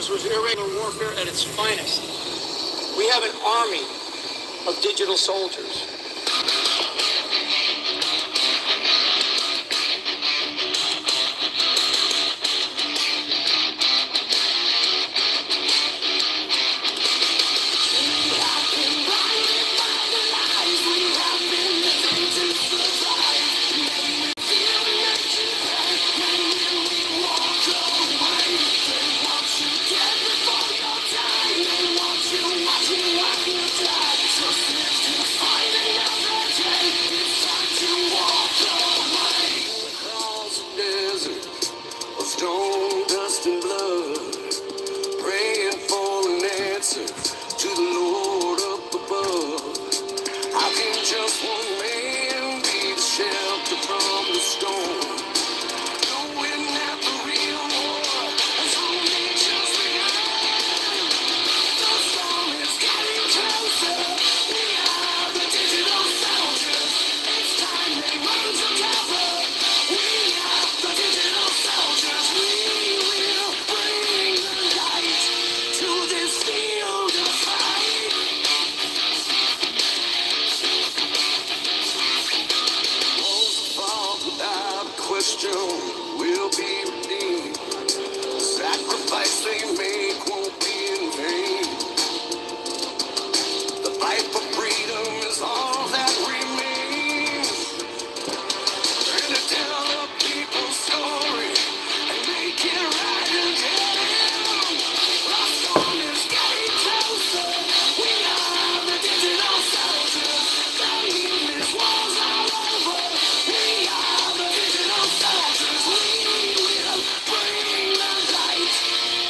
This was irregular warfare at its finest. We have an army of digital soldiers. Stone, dust, and blood, praying for an answer to the Lord up above. How can just one man be the shelter from the storm? Knowing that the real war has only just begun. The storm is getting closer. We are the digital soldiers. It's time they run together. We are the digital soldiers. We will bring the light to this field of fight. Walls fall without question will be redeemed. The sacrifice they make won't be in vain. The fight for freedom is all that remains. And to tell the people's story and make it right again. The storm is getting closer. We are the digital soldiers. The needless wars are over. We are the digital soldiers. We will bring the light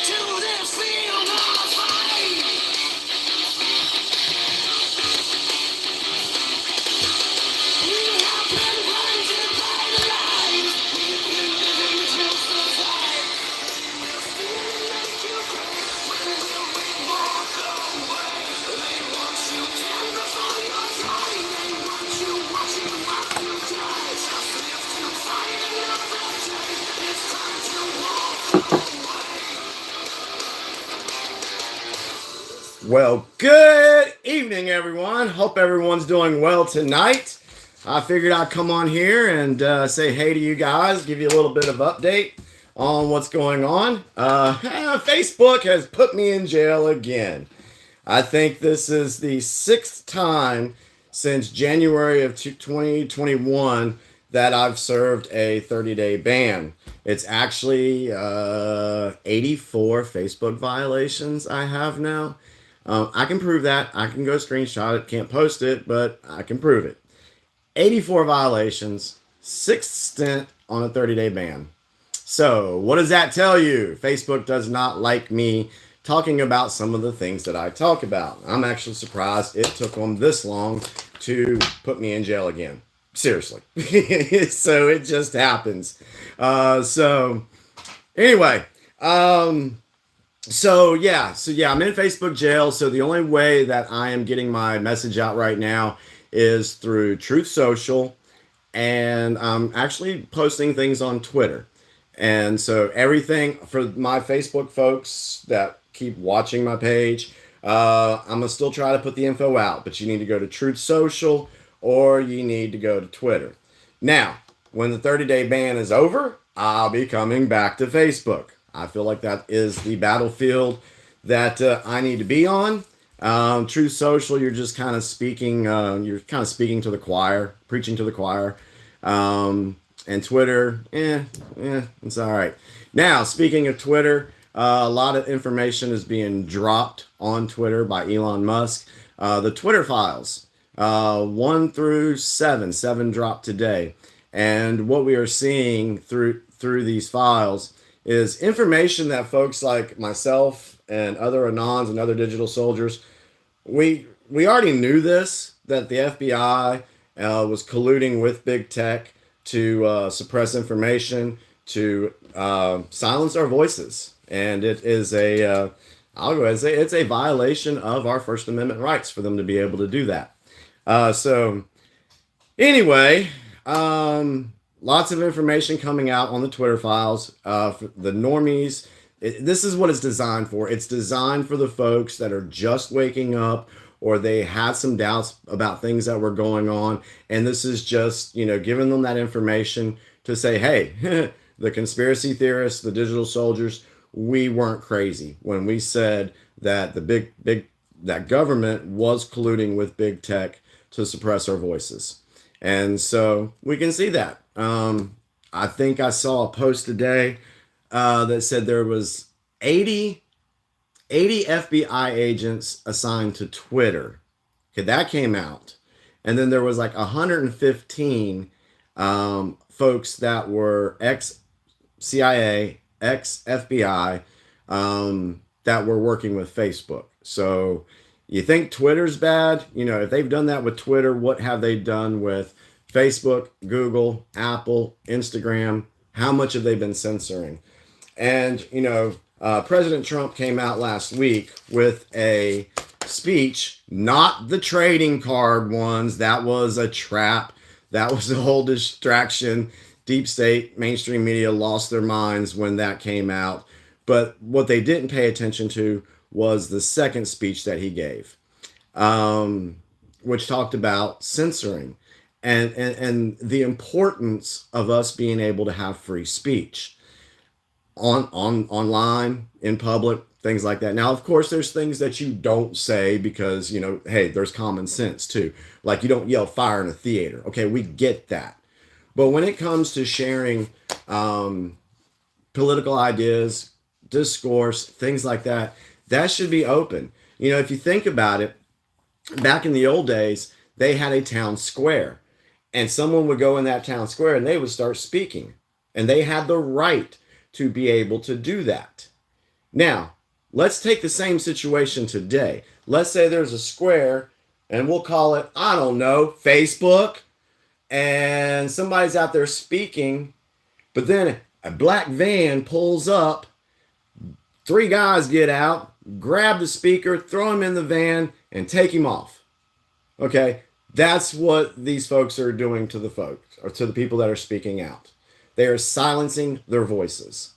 to this field of fight. We have been blinded by the light. We've been living to survive. We'll make you cry. When will we walk away? They want you dead before your time. They want you watching while you die. Just live to fight another day. It's time to walk away. Well, good evening, everyone. Hope everyone's doing well tonight. I figured I'd come on here and say hey to you guys, give you a little bit of update on what's going on. Facebook has put me in jail again. I think this is the 6th time since January of 2021 that I've served a 30-day ban. It's actually 84 Facebook violations I have now. I can prove that. I can go screenshot it. Can't post it, but I can prove it. 84 violations, 6th stint on a 30-day ban. So what does that tell you? Facebook does not like me talking about some of the things that I talk about. I'm actually surprised it took them this long to put me in jail again. Seriously. So it just happens. Anyway, So yeah, I'm in Facebook jail. So the only way that I am getting my message out right now is through Truth Social, and I'm actually posting things on Twitter. And so everything for my Facebook folks that keep watching my page, I'm gonna still try to put the info out, but you need to go to Truth Social or you need to go to Twitter. Now, when the 30-day ban is over, I'll be coming back to Facebook. I feel like that is the battlefield that I need to be on. Truth Social, you're just kind of speaking. You're kind of speaking to the choir, preaching to the choir. And Twitter, it's all right. Now, speaking of Twitter, a lot of information is being dropped on Twitter by Elon Musk. The Twitter files, 1 through 7 dropped today, and what we are seeing through these files is information that folks like myself and other Anons and other digital soldiers, we already knew this, that the FBI was colluding with big tech to suppress information, to silence our voices. And it is I'll go ahead and say it's a violation of our First Amendment rights for them to be able to do that. So anyway, lots of information coming out on the Twitter files. For the normies, This is what it's designed for. It's designed for the folks that are just waking up, or they had some doubts about things that were going on. And this is just, giving them that information to say, hey, the conspiracy theorists, the digital soldiers, we weren't crazy when we said that that government was colluding with big tech to suppress our voices. And so we can see that. I think I saw a post today that said there was 80 FBI agents assigned to Twitter. Okay, that came out. And then there was like 115 folks that were ex-CIA, ex-FBI, that were working with Facebook. So you think Twitter's bad? If they've done that with Twitter, what have they done with Facebook, Google, Apple, Instagram? How much have they been censoring? And, President Trump came out last week with a speech, not the trading card ones. That was a trap. That was a whole distraction. Deep state, mainstream media lost their minds when that came out. But what they didn't pay attention to was the second speech that he gave, which talked about censoring and the importance of us being able to have free speech online, in public, things like that. Now, of course, there's things that you don't say because, hey, there's common sense too. Like you don't yell fire in a theater. Okay, we get that. But when it comes to sharing political ideas, discourse, things like that, that should be open. If you think about it, back in the old days, they had a town square, and someone would go in that town square and they would start speaking, and they had the right to be able to do that. Now, let's take the same situation today. Let's say there's a square, and we'll call it, I don't know, Facebook, and somebody's out there speaking, but then a black van pulls up, 3 guys get out, grab the speaker, throw him in the van, and take him off. Okay, that's what these folks are doing to the folks, or to the people that are speaking out. They are silencing their voices.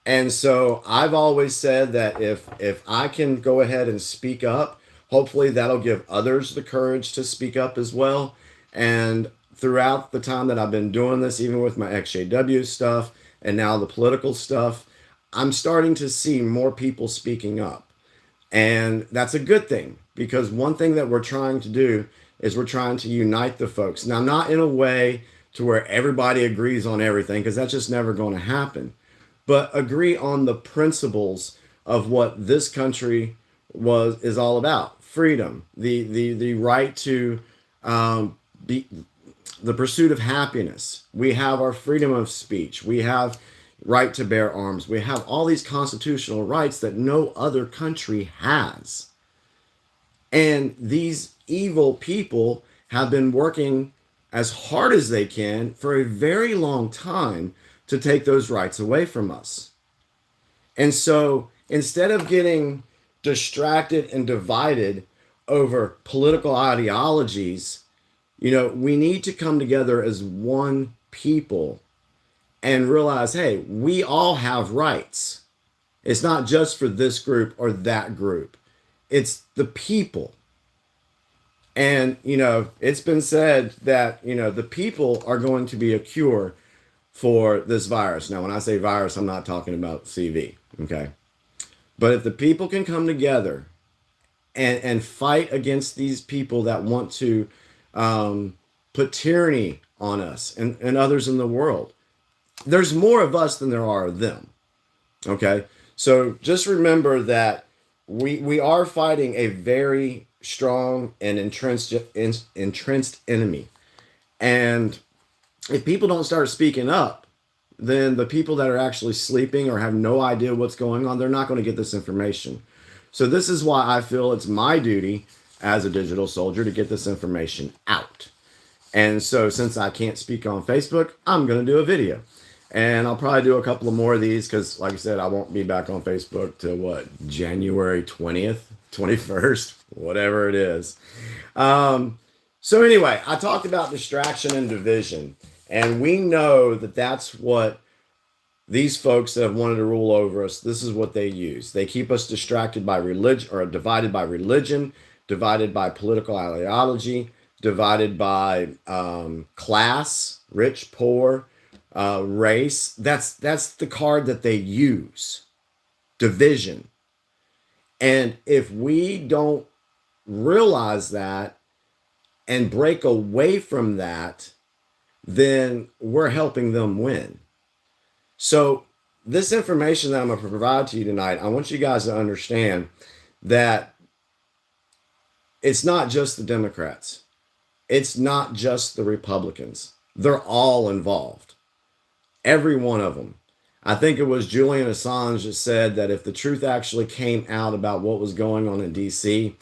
And so I've always said that if I can go ahead and speak up, hopefully that'll give others the courage to speak up as well. And throughout the time that I've been doing this, even with my XJW stuff and now the political stuff, I'm starting to see more people speaking up. And that's a good thing, because one thing that we're trying to do is we're trying to unite the folks. Now, not in a way to where everybody agrees on everything, because that's just never going to happen, but agree on the principles of what this country is all about. Freedom, the right to be, the pursuit of happiness. We have our freedom of speech. We have right to bear arms. We have all these constitutional rights that no other country has. And these evil people have been working as hard as they can for a very long time to take those rights away from us. And so instead of getting distracted and divided over political ideologies, we need to come together as one people and realize, hey, we all have rights. It's not just for this group or that group. It's the people. And, it's been said that, the people are going to be a cure for this virus. Now, when I say virus, I'm not talking about CV, okay? But if the people can come together and fight against these people that want to put tyranny on us and others in the world, there's more of us than there are of them, okay? So just remember that we are fighting a very strong and entrenched enemy. And if people don't start speaking up, then the people that are actually sleeping or have no idea what's going on, they're not going to get this information. So this is why I feel it's my duty as a digital soldier to get this information out. And so since I can't speak on Facebook, I'm going to do a video. And I'll probably do a couple of more of these because, like I said, I won't be back on Facebook till January 20th, 21st, whatever it is. So anyway, I talked about distraction and division. And we know that that's what these folks that have wanted to rule over us, this is what they use. They keep us distracted by religion, or divided by religion, divided by political ideology, divided by class, rich, poor, race. That's the card that they use. Division. And if we don't realize that and break away from that, then we're helping them win. So this information that I'm going to provide to you tonight, I want you guys to understand that it's not just the Democrats. It's not just the Republicans. They're all involved. Every one of them. I think it was Julian Assange that said that if the truth actually came out about what was going on in DC,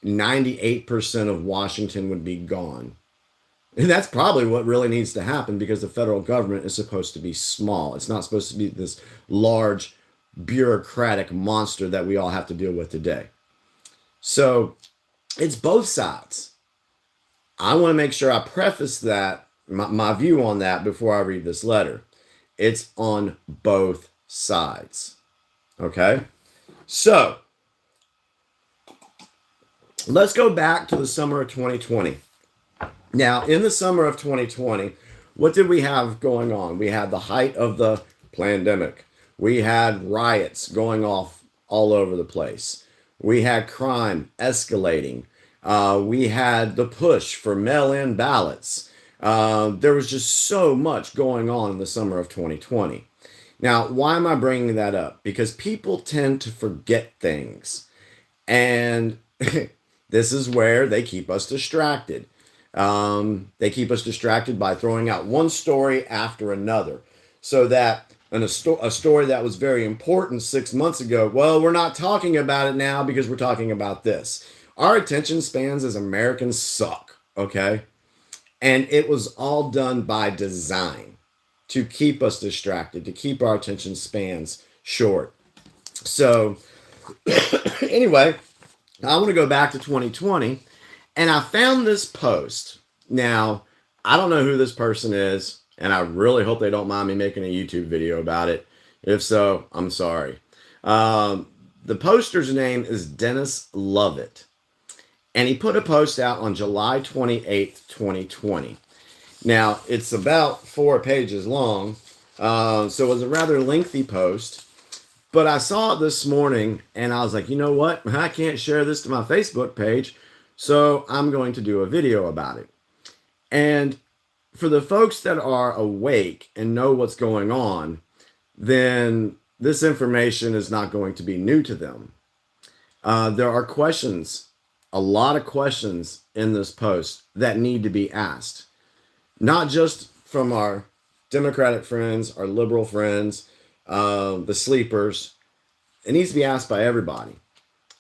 98% of Washington would be gone. And that's probably what really needs to happen, because the federal government is supposed to be small. It's not supposed to be this large bureaucratic monster that we all have to deal with today. So it's both sides. I want to make sure I preface that, my view on that, before I read this letter. It's on both sides. Okay? So let's go back to the summer of 2020. Now, in the summer of 2020, what did we have going on? We had the height of the pandemic. We had riots going off all over the place. We had crime escalating. We had the push for mail-in ballots. There was just so much going on in the summer of 2020. Now, why am I bringing that up? Because people tend to forget things. And this is where they keep us distracted. They keep us distracted by throwing out one story after another. So that a story that was very important 6 months ago, well, we're not talking about it now because we're talking about this. Our attention spans as Americans suck, okay? And it was all done by design to keep us distracted, to keep our attention spans short. So anyway, I want to go back to 2020, and I found this post. Now, I don't know who this person is, and I really hope they don't mind me making a YouTube video about it. If so, I'm sorry. The poster's name is Dennis Lovett. And he put a post out on July 28th, 2020. Now, it's about 4 pages long, so it was a rather lengthy post. But I saw it this morning, and I was like, you know what? I can't share this to my Facebook page, so I'm going to do a video about it. And for the folks that are awake and know what's going on, then this information is not going to be new to them. There are questions, a lot of questions in this post that need to be asked. Not just from our Democratic friends, our liberal friends, the sleepers. It needs to be asked by everybody.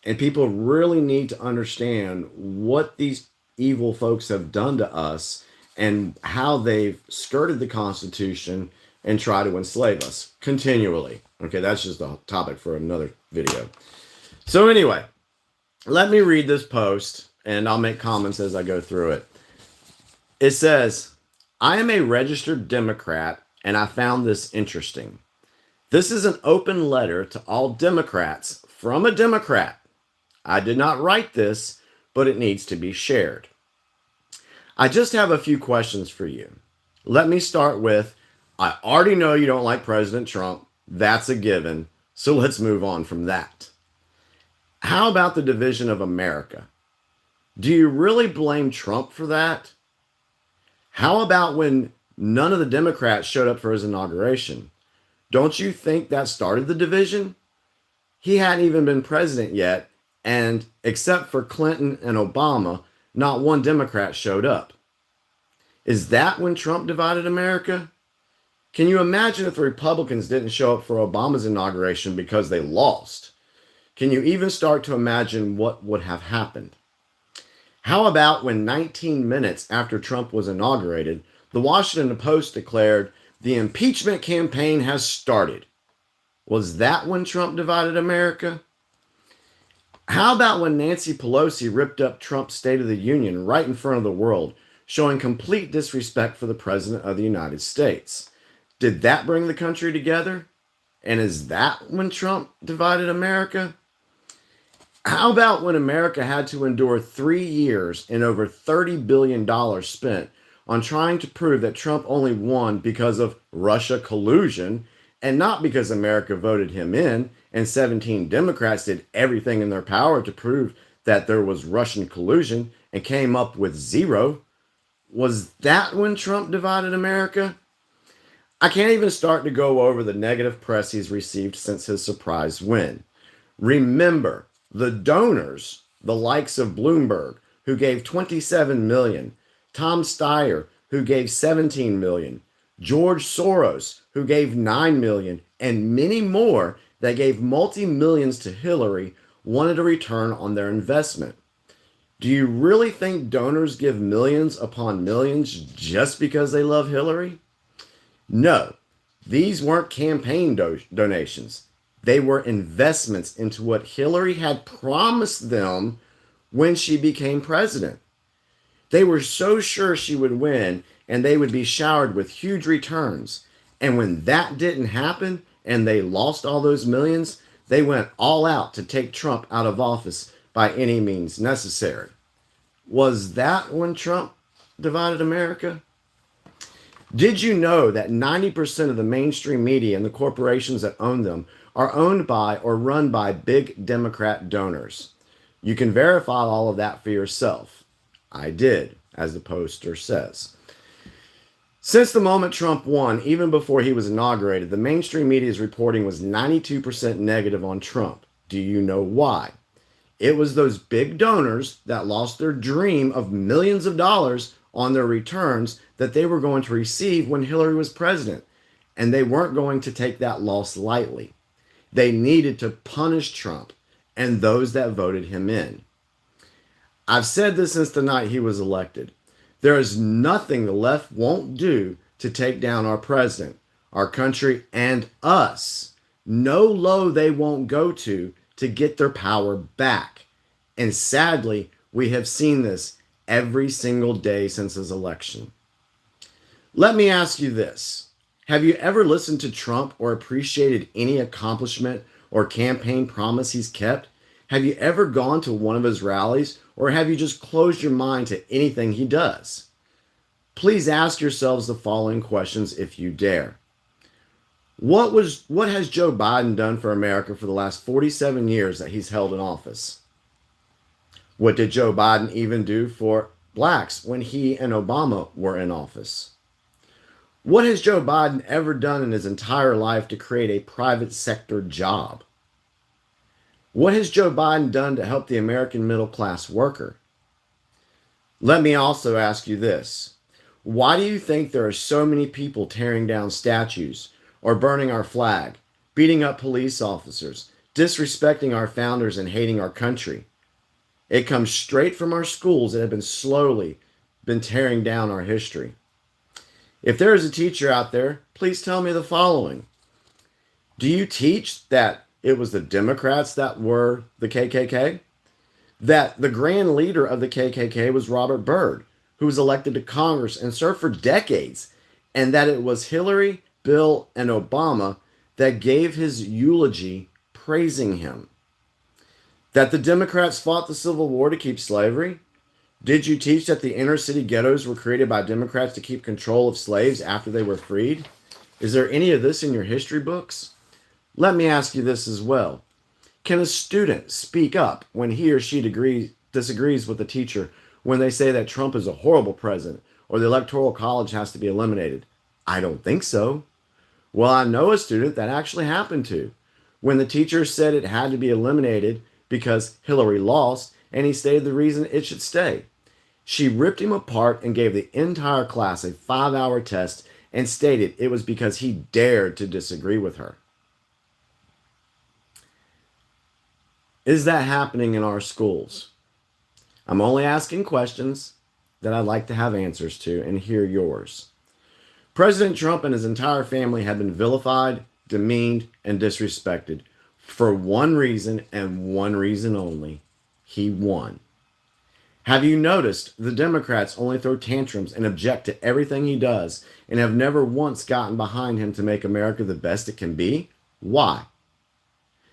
And people really need to understand what these evil folks have done to us and how they've skirted the Constitution and try to enslave us continually. Okay, that's just a topic for another video. So anyway, let me read this post, and I'll make comments as I go through it. It says, I am a registered Democrat, and I found this interesting. This is an open letter to all Democrats from a Democrat. I did not write this, but it needs to be shared. I just have a few questions for you. Let me start with, I already know you don't like President Trump. That's a given. So let's move on from that. How about the division of America? Do you really blame Trump for that? How about when none of the Democrats showed up for his inauguration? Don't you think that started the division? He hadn't even been president yet, and except for Clinton and Obama, not one Democrat showed up. Is that when Trump divided America? Can you imagine if the Republicans didn't show up for Obama's inauguration because they lost? Can you even start to imagine what would have happened? How about when 19 minutes after Trump was inaugurated, the Washington Post declared the impeachment campaign has started? Was that when Trump divided America? How about when Nancy Pelosi ripped up Trump's State of the Union right in front of the world, showing complete disrespect for the President of the United States? Did that bring the country together? And is that when Trump divided America? How about when America had to endure 3 years and over $30 billion spent on trying to prove that Trump only won because of Russia collusion and not because America voted him in, and 17 Democrats did everything in their power to prove that there was Russian collusion and came up with zero? Was that when Trump divided America? I can't even start to go over the negative press he's received since his surprise win. Remember, the donors, the likes of Bloomberg, who gave 27 million, Tom Steyer, who gave 17 million, George Soros, who gave 9 million, and many more that gave multi-millions to Hillary, wanted a return on their investment. Do you really think donors give millions upon millions just because they love Hillary? No, these weren't campaign donations. They were investments into what Hillary had promised them when she became president. They were so sure she would win and they would be showered with huge returns. And when that didn't happen and they lost all those millions, they went all out to take Trump out of office by any means necessary. Was that when Trump divided America? Did you know that 90% of the mainstream media and the corporations that own them are owned by or run by big Democrat donors? You can verify all of that for yourself. I did, as the poster says. Since the moment Trump won, even before he was inaugurated, the mainstream media's reporting was 92% negative on Trump. Do you know why? It was those big donors that lost their dream of millions of dollars on their returns that they were going to receive when Hillary was president. And they weren't going to take that loss lightly. They needed to punish Trump and those that voted him in. I've said this since the night he was elected. There is nothing the left won't do to take down our president, our country, and us. No low they won't go to get their power back. And sadly, we have seen this every single day since his election. Let me ask you this. Have you ever listened to Trump or appreciated any accomplishment or campaign promise he's kept? Have you ever gone to one of his rallies, or have you just closed your mind to anything he does? Please ask yourselves the following questions if you dare. What has Joe Biden done for America for the last 47 years that he's held in office? What did Joe Biden even do for blacks when he and Obama were in office? What has Joe Biden ever done in his entire life to create a private sector job? What has Joe Biden done to help the American middle class worker? Let me also ask you this. Why do you think there are so many people tearing down statues or burning our flag, beating up police officers, disrespecting our founders, and hating our country? It comes straight from our schools that have been tearing down our history. If there is a teacher out there, please tell me the following. Do you teach that it was the Democrats that were the KKK? That the grand leader of the KKK was Robert Byrd, who was elected to Congress and served for decades, and that it was Hillary, Bill, and Obama that gave his eulogy praising him? That the Democrats fought the Civil War to keep slavery? Did you teach that the inner city ghettos were created by Democrats to keep control of slaves after they were freed? Is there any of this in your history books? Let me ask you this as well. Can a student speak up when he or she disagrees with the teacher when they say that Trump is a horrible president or the Electoral College has to be eliminated? I don't think so. Well, I know a student that actually happened to. When the teacher said it had to be eliminated because Hillary lost, and he stated the reason it should stay. She ripped him apart and gave the entire class a 5-hour test and stated it was because he dared to disagree with her. Is that happening in our schools? I'm only asking questions that I'd like to have answers to and hear yours. President Trump and his entire family have been vilified, demeaned, and disrespected for one reason and one reason only. He won. Have you noticed the Democrats only throw tantrums and object to everything he does and have never once gotten behind him to make America the best it can be? Why?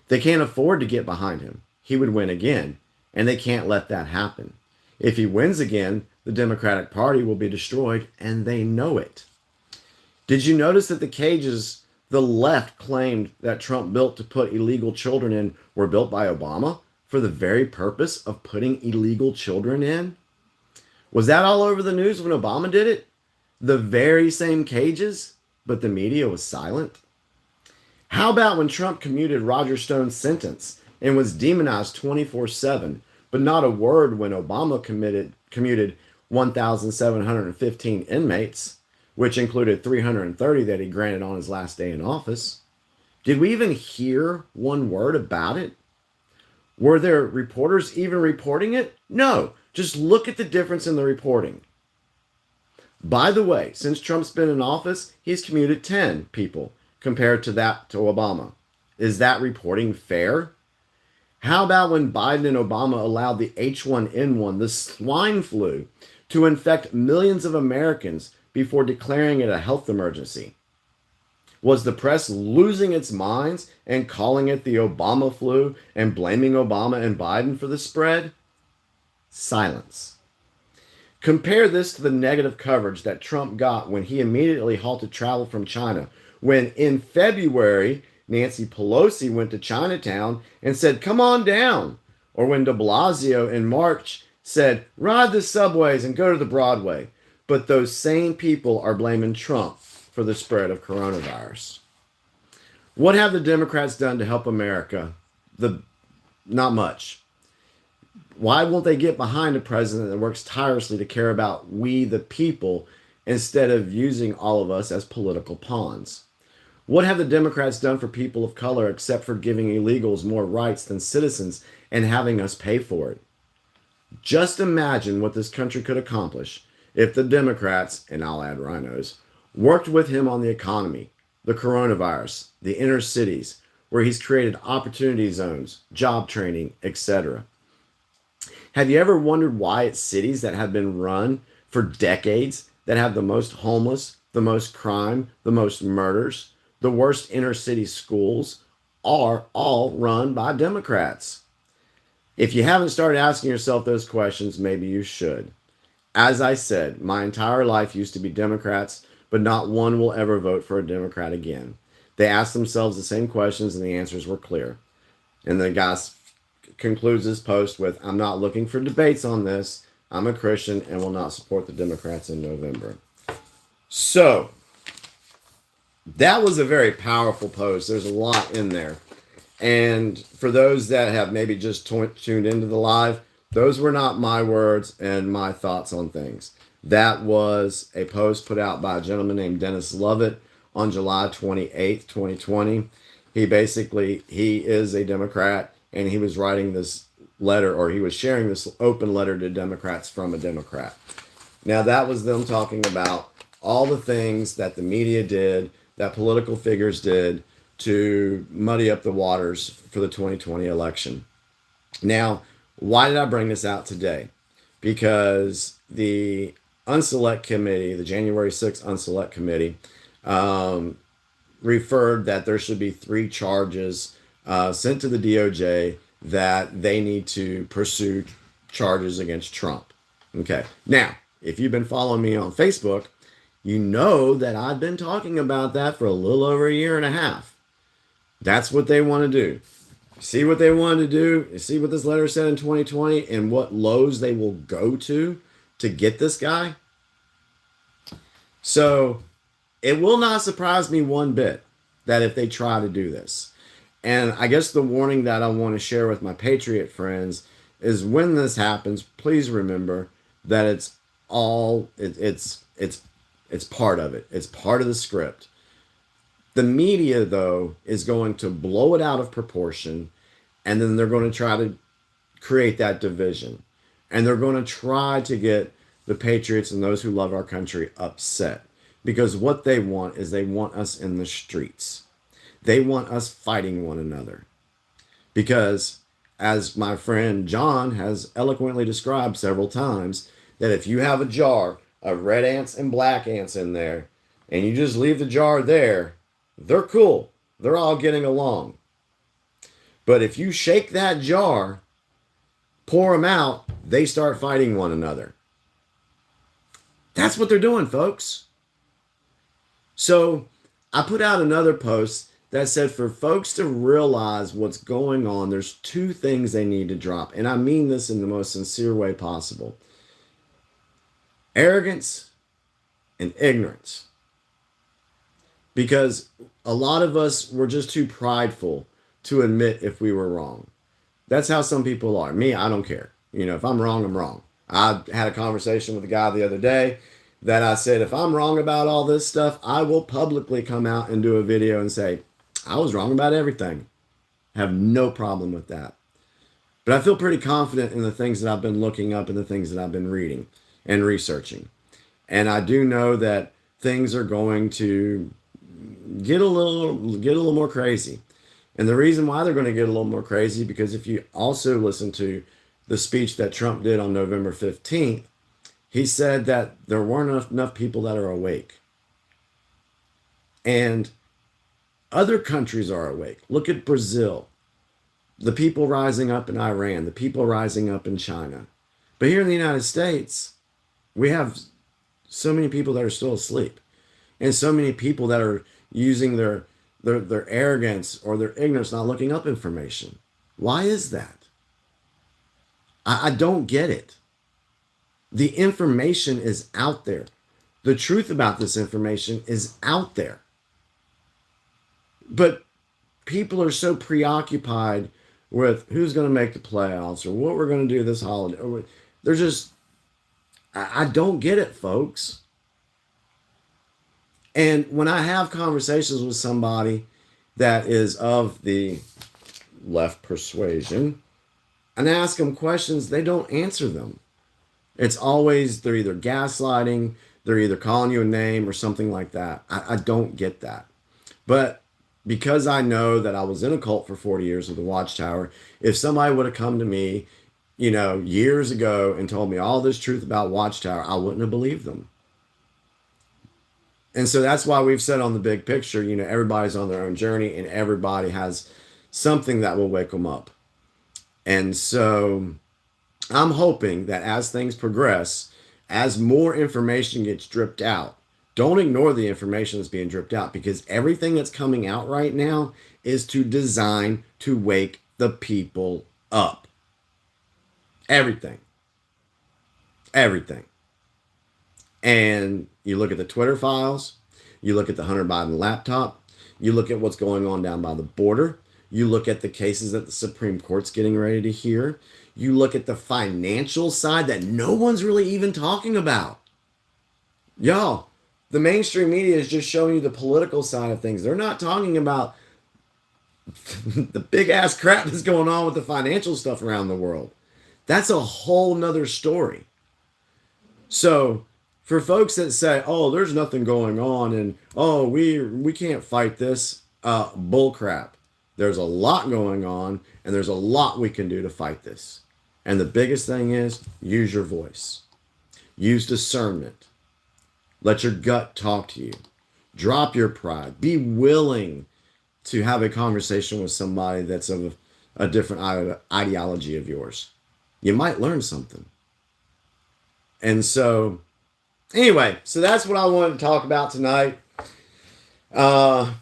They can't afford to get behind him. He would win again, and they can't let that happen. If he wins again, the Democratic Party will be destroyed, and they know it. Did you notice that the cages the left claimed that Trump built to put illegal children in were built by Obama for the very purpose of putting illegal children in? Was that all over the news when Obama did it? The very same cages, but the media was silent? How about when Trump commuted Roger Stone's sentence and was demonized 24/7, but not a word when Obama commuted 1,715 inmates, which included 330 that he granted on his last day in office? Did we even hear one word about it? Were there reporters even reporting it? No. Just look at the difference in the reporting. By the way, since Trump's been in office, he's commuted 10 people compared to that to Obama. Is that reporting fair? How about when Biden and Obama allowed the H1N1, the swine flu, to infect millions of Americans before declaring it a health emergency? Was the press losing its minds and calling it the Obama flu and blaming Obama and Biden for the spread? Silence. Compare this to the negative coverage that Trump got when he immediately halted travel from China, when in February, Nancy Pelosi went to Chinatown and said, "Come on down," or when de Blasio in March said, "Ride the subways and go to the Broadway." But those same people are blaming Trump for the spread of coronavirus. What have the Democrats done to help America? Not much. Why won't they get behind a president that works tirelessly to care about we, the people, instead of using all of us as political pawns? What have the Democrats done for people of color except for giving illegals more rights than citizens and having us pay for it? Just imagine what this country could accomplish if the Democrats, and I'll add rhinos, worked with him on the economy, the coronavirus, the inner cities, where he's created opportunity zones, job training, etc. Have you ever wondered why it's cities that have been run for decades that have the most homeless, the most crime, the most murders, the worst inner city schools are all run by Democrats? If you haven't started asking yourself those questions, maybe you should. As I said, my entire life used to be Democrats, but not one will ever vote for a Democrat again. They asked themselves the same questions and the answers were clear. And the guy concludes his post with, "I'm not looking for debates on this. I'm a Christian and will not support the Democrats in November." So, that was a very powerful post. There's a lot in there. And for those that have maybe just tuned into the live, those were not my words and my thoughts on things. That was a post put out by a gentleman named Dennis Lovett on July 28th, 2020. He is a Democrat, and he was writing this letter, or he was sharing this open letter to Democrats from a Democrat. Now, that was them talking about all the things that the media did, that political figures did to muddy up the waters for the 2020 election. Now, why did I bring this out today? Because the Unselect Committee, the January 6th Unselect Committee, referred that there should be 3 charges sent to the DOJ that they need to pursue charges against Trump. Okay. Now, if you've been following me on Facebook, you know that I've been talking about that for a little over a year and a half. That's what they want to do. See what they wanted to do? See what this letter said in 2020 and what lows they will go to get this guy? So it will not surprise me one bit that if they try to do this. And I guess the warning that I want to share with my Patriot friends is when this happens, please remember that it's part of it. It's part of the script. The media, though, is going to blow it out of proportion, and then they're going to try to create that division. And they're going to try to get the patriots and those who love our country upset. Because what they want is they want us in the streets. They want us fighting one another. Because, as my friend John has eloquently described several times, that if you have a jar of red ants and black ants in there, and you just leave the jar there, they're cool. they're all getting along. But if you shake that jar, pour them out, they start fighting one another. That's what they're doing, folks. So I put out another post that said for folks to realize what's going on, there's two things they need to drop. And I mean this in the most sincere way possible: arrogance and ignorance. Because a lot of us were just too prideful to admit if we were wrong. That's how some people are. Me, I don't care. If I'm wrong, I'm wrong. I had a conversation with a guy the other day that I said, if I'm wrong about all this stuff, I will publicly come out and do a video and say, I was wrong about everything. I have no problem with that. But I feel pretty confident in the things that I've been looking up and the things that I've been reading and researching. And I do know that things are going to get a little more crazy. And the reason why they're going to get a little more crazy, because if you also listen to the speech that Trump did on November 15th, he said that there weren't enough people that are awake. And other countries are awake. Look at Brazil, the people rising up in Iran, the people rising up in China. But here in the United States, we have so many people that are still asleep, and so many people that are using their arrogance or their ignorance, not looking up information. Why is that? I don't get it. The information is out there. The truth about this information is out there. But people are so preoccupied with who's going to make the playoffs or what we're going to do this holiday. They're just, I don't get it, folks. And when I have conversations with somebody that is of the left persuasion and ask them questions, they don't answer them. It's always, they're either gaslighting, they're either calling you a name or something like that. I don't get that. But because I know that I was in a cult for 40 years with the Watchtower, if somebody would have come to me, years ago and told me all this truth about Watchtower, I wouldn't have believed them. And so that's why we've said on the big picture, everybody's on their own journey and everybody has something that will wake them up. And so I'm hoping that as things progress, as more information gets dripped out, don't ignore the information that's being dripped out, because everything that's coming out right now is designed to wake the people up. Everything. And you look at the Twitter files, you look at the Hunter Biden laptop, you look at what's going on down by the border, you look at the cases that the Supreme Court's getting ready to hear, you look at the financial side that no one's really even talking about. Y'all, the mainstream media is just showing you the political side of things. They're not talking about the big ass crap that's going on with the financial stuff around the world. That's a whole nother story. So for folks that say, oh, there's nothing going on and oh, we can't fight this, bull crap. There's a lot going on and there's a lot we can do to fight this. And the biggest thing is use your voice. Use discernment. Let your gut talk to you. Drop your pride. Be willing to have a conversation with somebody that's of a different ideology of yours. You might learn something. And so, anyway, so that's what I wanted to talk about tonight.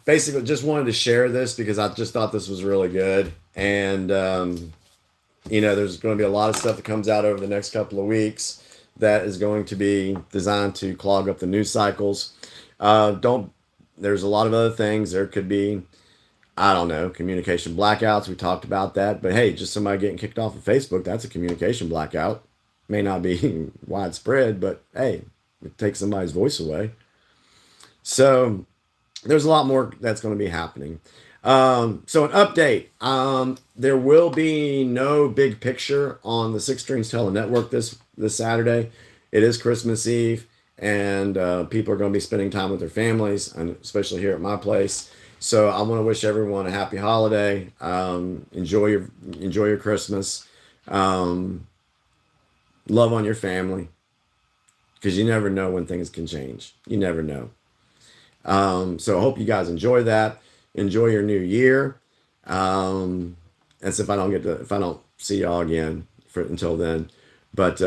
Basically, just wanted to share this because I just thought this was really good. And, there's going to be a lot of stuff that comes out over the next couple of weeks that is going to be designed to clog up the news cycles. There's a lot of other things. There could be, I don't know, communication blackouts. We talked about that. But hey, just somebody getting kicked off of Facebook, that's a communication blackout. May not be widespread, but hey, it takes somebody's voice away. So there's a lot more that's going to be happening. So an update, there will be no big picture on the Six Strings Tele Network this Saturday. It is Christmas Eve, and people are going to be spending time with their families, and especially here at my place. So I want to wish everyone a happy holiday. Enjoy your Christmas. Love on your family, because you never know when things can change. You never know. So I hope you guys enjoy that. Enjoy your new year. As if I don't see y'all again until then. But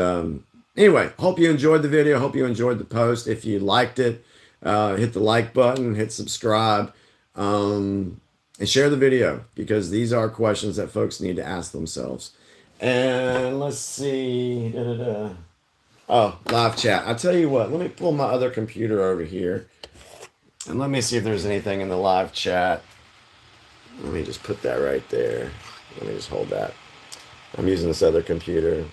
anyway, hope you enjoyed the video. Hope you enjoyed the post. If you liked it, hit the like button, hit subscribe, and share the video, because these are questions that folks need to ask themselves. And let's see. Oh, live chat. I tell you what, let me pull my other computer over here and let me see if there's anything in the live chat. Let me just put that right there. Let me just hold that. I'm using this other computer.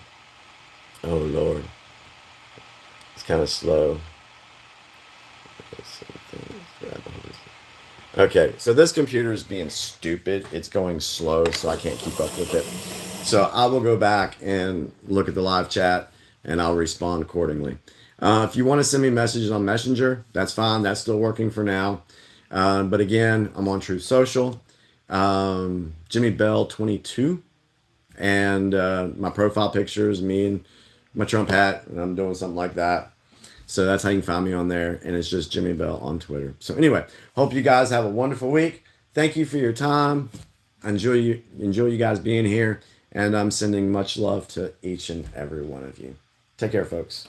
Oh, Lord. It's kind of slow. Okay, so this computer is being stupid. It's going slow, so I can't keep up with it. So I will go back and look at the live chat, and I'll respond accordingly. If you want to send me messages on Messenger, that's fine. That's still working for now. But again, I'm on Truth Social, Jimmy Bell 22, and my profile picture is me and my Trump hat, and I'm doing something like that. So that's how you can find me on there, and it's just Jimmy Bell on Twitter. So anyway, hope you guys have a wonderful week. Thank you for your time. Enjoy you guys being here, and I'm sending much love to each and every one of you. Take care, folks.